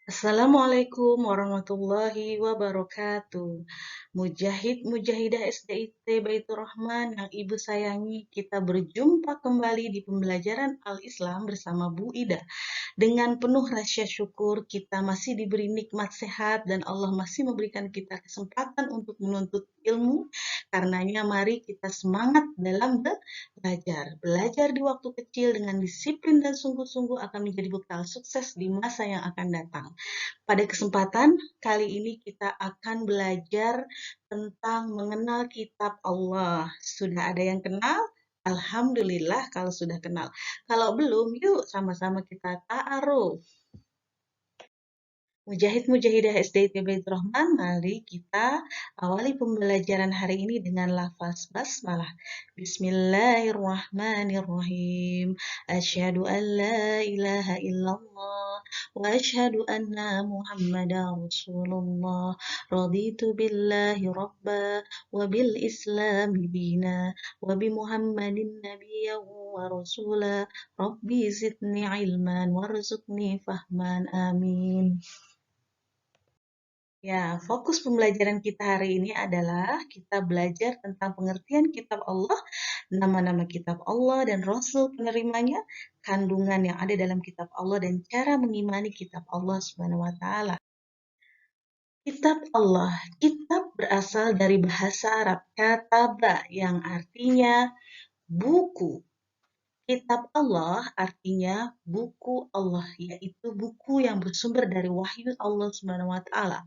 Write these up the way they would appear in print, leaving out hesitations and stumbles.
Assalamualaikum warahmatullahi wabarakatuh. Mujahid-mujahidah SDIT Baitur Rahman yang Ibu sayangi, kita berjumpa kembali di pembelajaran Al-Islam bersama Bu Ida. Dengan penuh rasa syukur, kita masih diberi nikmat sehat dan Allah masih memberikan kita kesempatan untuk menuntut ilmu. Karenanya mari kita semangat dalam belajar. Belajar di waktu kecil dengan disiplin dan sungguh-sungguh akan menjadi bekal sukses di masa yang akan datang. Pada kesempatan kali ini kita akan belajar tentang mengenal kitab Allah. Sudah ada yang kenal? Alhamdulillah kalau sudah kenal. Kalau belum, yuk sama-sama kita ta'aruf. Mujahid-mujahidah SDIT Baitur Rahman, mari kita awali pembelajaran hari ini dengan lafaz basmalah. Bismillahirrahmanirrahim. Asyhadu an la ilaha illallah wa asyhadu anna Muhammadar Rasulullah. Raditu billahi rabba wa bil islami dina wa bi Muhammadin nabiyyan wa rasula. Rabbi zidni ilman warzuqni fahman. Amin. Ya, fokus pembelajaran kita hari ini adalah kita belajar tentang pengertian kitab Allah, nama-nama kitab Allah dan Rasul penerimanya, kandungan yang ada dalam kitab Allah dan cara mengimani kitab Allah Subhanahu wa taala. Kitab Allah, kitab berasal dari bahasa Arab kataba yang artinya buku. Kitab Allah artinya buku Allah, yaitu buku yang bersumber dari wahyu Allah Subhanahu wa taala.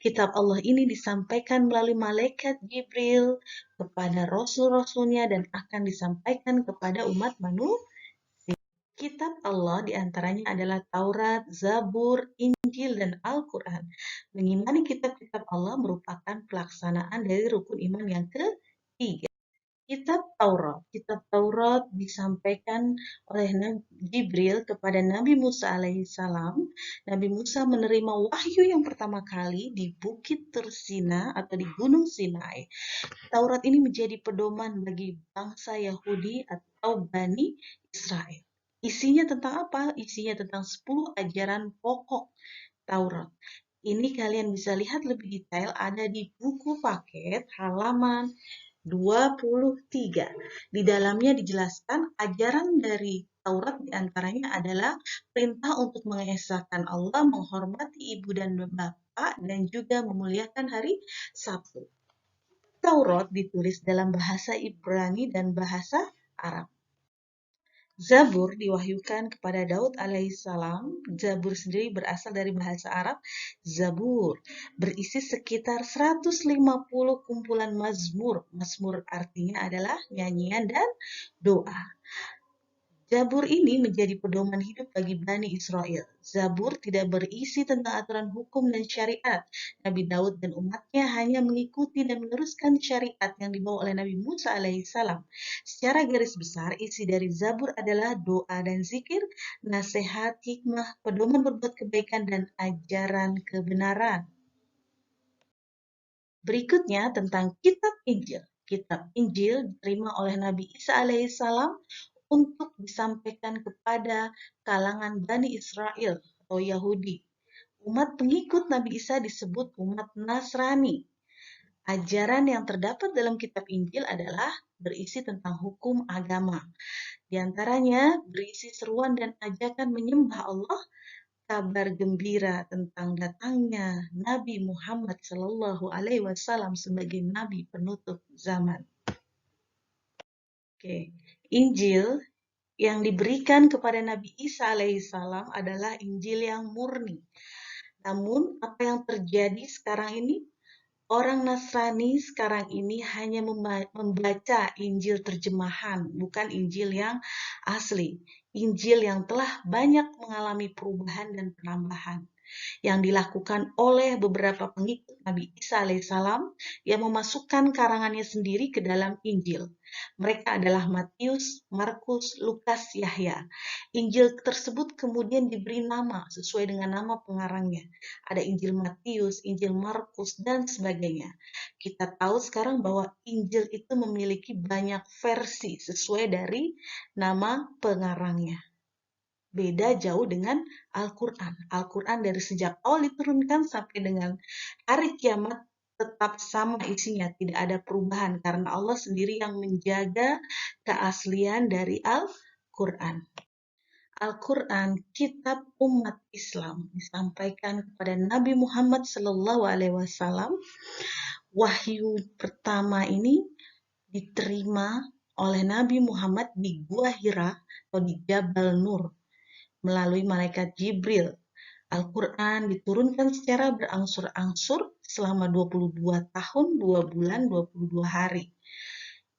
Kitab Allah ini disampaikan melalui malaikat Jibril kepada rasul-rasulnya dan akan disampaikan kepada umat manusia. Kitab Allah diantaranya adalah Taurat, Zabur, Injil, dan Al-Quran. Mengimani kitab-kitab Allah merupakan pelaksanaan dari rukun iman yang ketiga. Kitab Taurat disampaikan oleh Jibril kepada Nabi Musa alaihissalam. Nabi Musa menerima wahyu yang pertama kali di Bukit Tursina atau di Gunung Sinai. Taurat ini menjadi pedoman bagi bangsa Yahudi atau Bani Israel. Isinya tentang apa? Isinya tentang 10 ajaran pokok Taurat. Ini kalian bisa lihat lebih detail ada di buku paket halaman 23. Di dalamnya dijelaskan ajaran dari Taurat diantaranya adalah perintah untuk mengesahkan Allah, menghormati ibu dan bapak, dan juga memuliakan hari Sabtu. Taurat ditulis dalam bahasa Ibrani dan bahasa Arab. Zabur diwahyukan kepada Daud alaihissalam. Zabur sendiri berasal dari bahasa Arab Zabur, berisi sekitar 150 kumpulan mazmur. Mazmur artinya adalah nyanyian dan doa. Zabur ini menjadi pedoman hidup bagi Bani Israel. Zabur tidak berisi tentang aturan hukum dan syariat. Nabi Daud dan umatnya hanya mengikuti dan meneruskan syariat yang dibawa oleh Nabi Musa alaihissalam. Secara garis besar, isi dari Zabur adalah doa dan zikir, nasihat, hikmah, pedoman berbuat kebaikan, dan ajaran kebenaran. Berikutnya tentang kitab Injil. Kitab Injil diterima oleh Nabi Isa alaihissalam untuk disampaikan kepada kalangan Bani Israel atau Yahudi. Umat pengikut Nabi Isa disebut umat Nasrani. Ajaran yang terdapat dalam kitab Injil adalah berisi tentang hukum agama. Di antaranya berisi seruan dan ajakan menyembah Allah, kabar gembira tentang datangnya Nabi Muhammad SAW sebagai Nabi penutup zaman. Injil yang diberikan kepada Nabi Isa alaihissalam adalah Injil yang murni. Namun apa yang terjadi sekarang ini? Orang Nasrani sekarang ini hanya membaca Injil terjemahan, bukan Injil yang asli. Injil yang telah banyak mengalami perubahan dan penambahan yang dilakukan oleh beberapa pengikut Nabi Isa alaihissalam yang memasukkan karangannya sendiri ke dalam Injil. Mereka adalah Matius, Markus, Lukas, Yahya. Injil tersebut kemudian diberi nama sesuai dengan nama pengarangnya. Ada Injil Matius, Injil Markus, dan sebagainya. Kita tahu sekarang bahwa Injil itu memiliki banyak versi sesuai dari nama pengarangnya. Beda jauh dengan Al-Quran. Al-Quran dari sejak awal diturunkan sampai dengan hari kiamat tetap sama isinya, tidak ada perubahan karena Allah sendiri yang menjaga keaslian dari Al-Quran. Al-Quran, kitab umat Islam, disampaikan kepada Nabi Muhammad SAW. Wahyu pertama ini diterima oleh Nabi Muhammad di Gua Hira atau di Jabal Nur melalui malaikat Jibril. Al-Quran diturunkan secara berangsur-angsur selama 22 tahun, 2 bulan, 22 hari.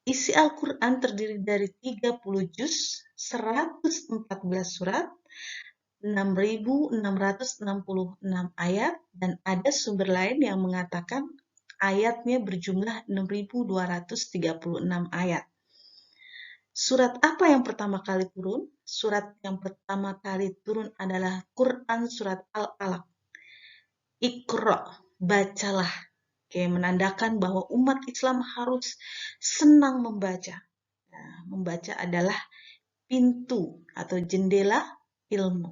Isi Al-Quran terdiri dari 30 juz, 114 surat, 6.666 ayat, dan ada sumber lain yang mengatakan ayatnya berjumlah 6.236 ayat. Surat apa yang pertama kali turun? Surat yang pertama kali turun adalah Quran surat Al-Alaq. Iqra, bacalah. Kayak menandakan bahwa umat Islam harus senang membaca. Nah, membaca adalah pintu atau jendela ilmu.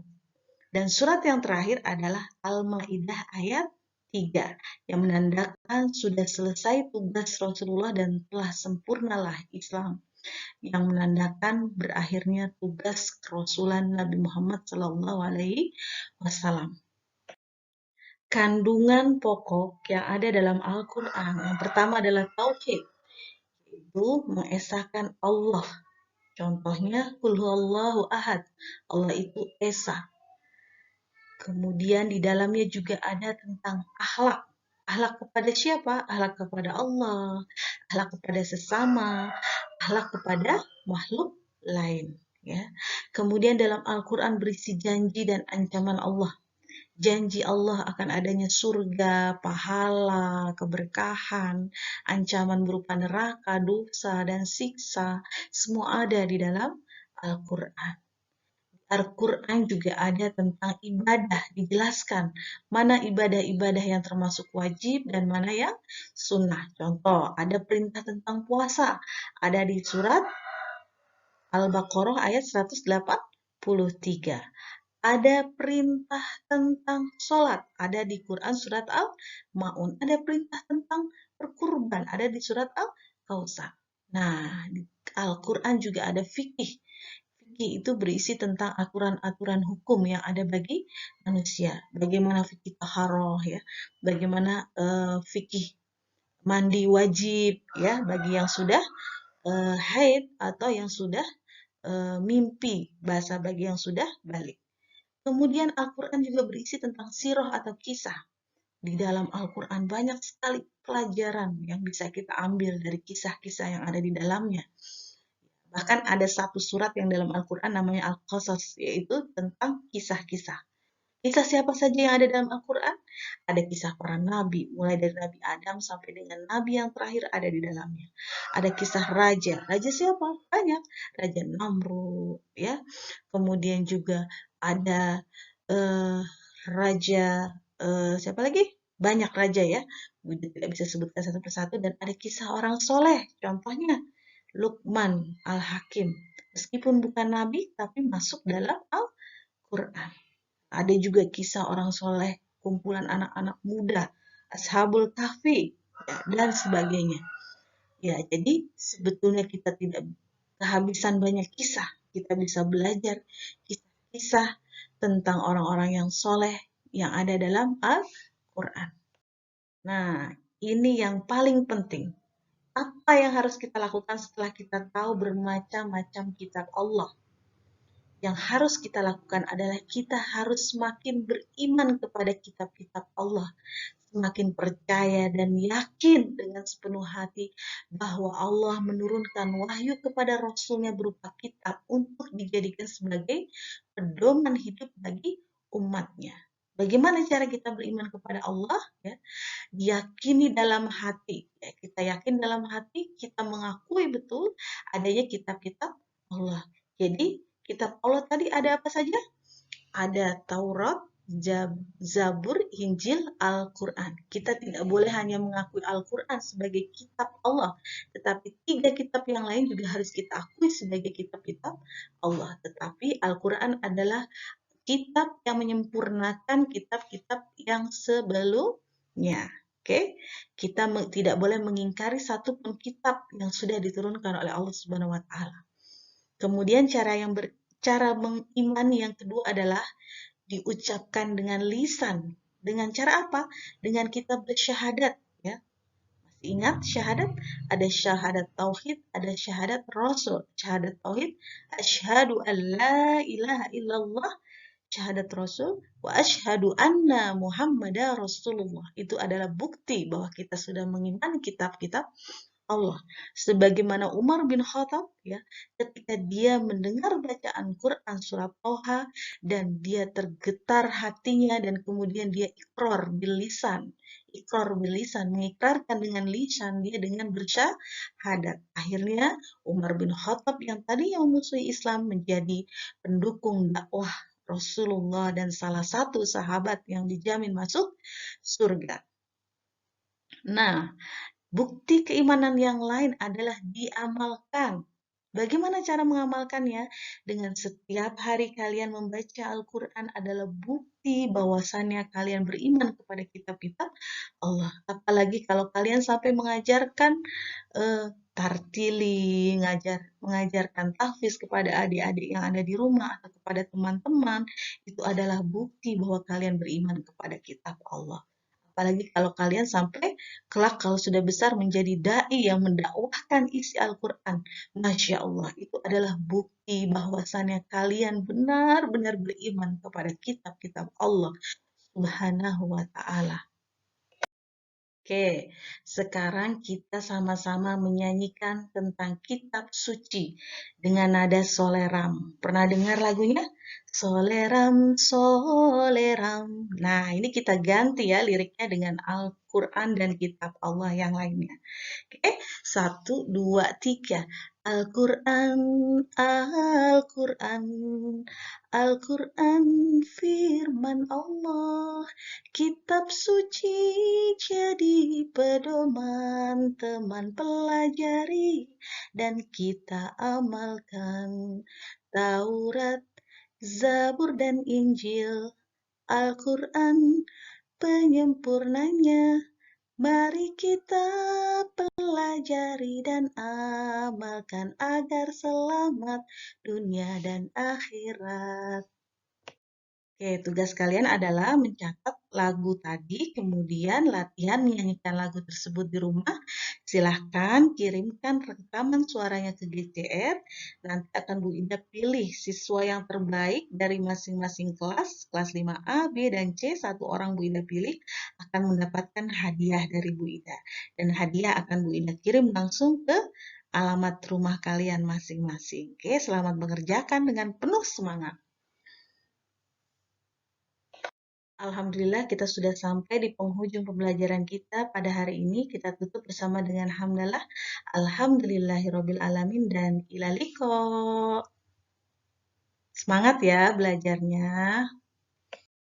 Dan surat yang terakhir adalah Al-Maidah ayat 3 yang menandakan sudah selesai tugas Rasulullah dan telah sempurnalah Islam, yang menandakan berakhirnya tugas kerasulan Nabi Muhammad SAW. Kandungan pokok yang ada dalam Al-Quran yang pertama adalah tauhid, itu mengesahkan Allah. Contohnya Qul huwallahu ahad, Allah itu esa. Kemudian di dalamnya juga ada tentang akhlak. Akhlak kepada siapa? Akhlak kepada Allah, akhlak kepada sesama, akhlak kepada makhluk lain. Ya. Kemudian dalam Al-Quran berisi janji dan ancaman Allah. Janji Allah akan adanya surga, pahala, keberkahan, ancaman berupa neraka, dosa, dan siksa. Semua ada di dalam Al-Quran. Al-Quran juga ada tentang ibadah, dijelaskan mana ibadah-ibadah yang termasuk wajib dan mana yang sunnah. Contoh, ada perintah tentang puasa, ada di surat Al-Baqarah ayat 183. Ada perintah tentang sholat, ada di Quran surat Al-Ma'un. Ada perintah tentang berkurban, ada di surat Al-Kautsar. Nah, di Al-Quran juga ada fikih. Fikih itu berisi tentang aturan-aturan hukum yang ada bagi manusia. Bagaimana fikih taharah, ya, bagaimana fikih mandi wajib, ya, bagi yang sudah haid atau yang sudah mimpi, bahasa bagi yang sudah balik. Kemudian Al-Quran juga berisi tentang sirah atau kisah. Di dalam Al-Quran banyak sekali pelajaran yang bisa kita ambil dari kisah-kisah yang ada di dalamnya. Bahkan ada satu surat yang dalam Al-Quran namanya Al-Qasas, yaitu tentang kisah-kisah. Kisah siapa saja yang ada dalam Al-Quran? Ada kisah para nabi, mulai dari Nabi Adam sampai dengan nabi yang terakhir ada di dalamnya. Ada kisah raja. Raja siapa? Banyak. Raja Namrud, ya. Kemudian juga ada raja, siapa lagi? Banyak raja, ya. Budi tidak bisa sebutkan satu persatu. Dan ada kisah orang soleh. Contohnya Luqman Al-Hakim. Meskipun bukan nabi, tapi masuk dalam Al-Quran. Ada juga kisah orang soleh, kumpulan anak-anak muda, Ashabul Kahfi, ya, dan sebagainya. Ya, jadi sebetulnya kita tidak kehabisan banyak kisah. Kita bisa belajar kisah-kisah tentang orang-orang yang soleh yang ada dalam Al-Quran. Nah, ini yang paling penting. Apa yang harus kita lakukan setelah kita tahu bermacam-macam kitab Allah? Yang harus kita lakukan adalah kita harus semakin beriman kepada kitab-kitab Allah, semakin percaya dan yakin dengan sepenuh hati bahwa Allah menurunkan wahyu kepada Rasulnya berupa kitab untuk dijadikan sebagai pedoman hidup bagi umatnya. Bagaimana cara kita beriman kepada Allah? Ya, diyakini dalam hati. Ya, kita yakin dalam hati, kita mengakui betul adanya kitab-kitab Allah. Jadi, kitab Allah tadi ada apa saja? Ada Taurat, Zabur, Injil, Al-Quran. Kita tidak boleh hanya mengakui Al-Quran sebagai kitab Allah, tetapi 3 kitab yang lain juga harus kita akui sebagai kitab-kitab Allah. Tetapi Al-Quran adalah kitab yang menyempurnakan kitab-kitab yang sebelumnya. Oke, kita tidak boleh mengingkari satu pun kitab yang sudah diturunkan oleh Allah Subhanahu wa taala. Kemudian cara mengimani yang kedua adalah diucapkan dengan lisan. Dengan cara apa? Dengan kita bersyahadat, ya. Masih ingat syahadat? Ada syahadat tauhid, ada syahadat rasul. Syahadat tauhid, asyhadu an la ilaha illallah, syahadat rasul, wa asyhadu anna muhammadar rasulullah. Itu adalah bukti bahwa kita sudah mengimani kitab-kitab Allah. Sebagaimana Umar bin Khattab, ya, ketika dia mendengar bacaan Quran surah Toha dan dia tergetar hatinya dan kemudian dia ikrar bilisan, mengikrarkan dengan lisan dia dengan bersyahadat. Akhirnya Umar bin Khattab yang tadinya memusuhi Islam menjadi pendukung dakwah Rasulullah dan salah satu sahabat yang dijamin masuk surga. Nah, bukti keimanan yang lain adalah diamalkan. Bagaimana cara mengamalkannya? Dengan setiap hari kalian membaca Al-Quran adalah bukti bahwasannya kalian beriman kepada kitab-kitab Allah. Apalagi kalau kalian sampai mengajarkan tartili, mengajarkan tahfiz kepada adik-adik yang ada di rumah atau kepada teman-teman, itu adalah bukti bahwa kalian beriman kepada kitab Allah. Apalagi kalau kalian sampai kelak kalau sudah besar menjadi dai yang mendakwahkan isi Al-Quran. Masya Allah, itu adalah bukti bahwasannya kalian benar-benar beriman kepada kitab-kitab Allah Subhanahu wa Ta'ala. Oke, sekarang kita sama-sama menyanyikan tentang kitab suci dengan nada soleram. Pernah dengar lagunya? Soleram, soleram. Nah, ini kita ganti ya liriknya dengan Al-Quran dan kitab Allah yang lainnya. Oke, 1, 2, 3. Al-Quran, Al-Quran, Al-Quran firman Allah, kitab suci jadi pedoman, teman pelajari dan kita amalkan. Taurat, Zabur dan Injil, Al-Quran penyempurnanya. Mari kita pelajari dan amalkan agar selamat dunia dan akhirat. Oke, tugas kalian adalah mencatat lagu tadi, kemudian latihan menyanyikan lagu tersebut di rumah. Silahkan kirimkan rekaman suaranya ke GCR. Nanti akan Bu Ida pilih siswa yang terbaik dari masing-masing kelas, kelas 5A, B, dan C. 1 orang Bu Ida pilih akan mendapatkan hadiah dari Bu Ida. Dan hadiah akan Bu Ida kirim langsung ke alamat rumah kalian masing-masing. Oke, selamat mengerjakan dengan penuh semangat. Alhamdulillah kita sudah sampai di penghujung pembelajaran kita pada hari ini. Kita tutup bersama dengan hamdalah. Alhamdulillahirabbil alamin dan ilaliko. Semangat ya belajarnya.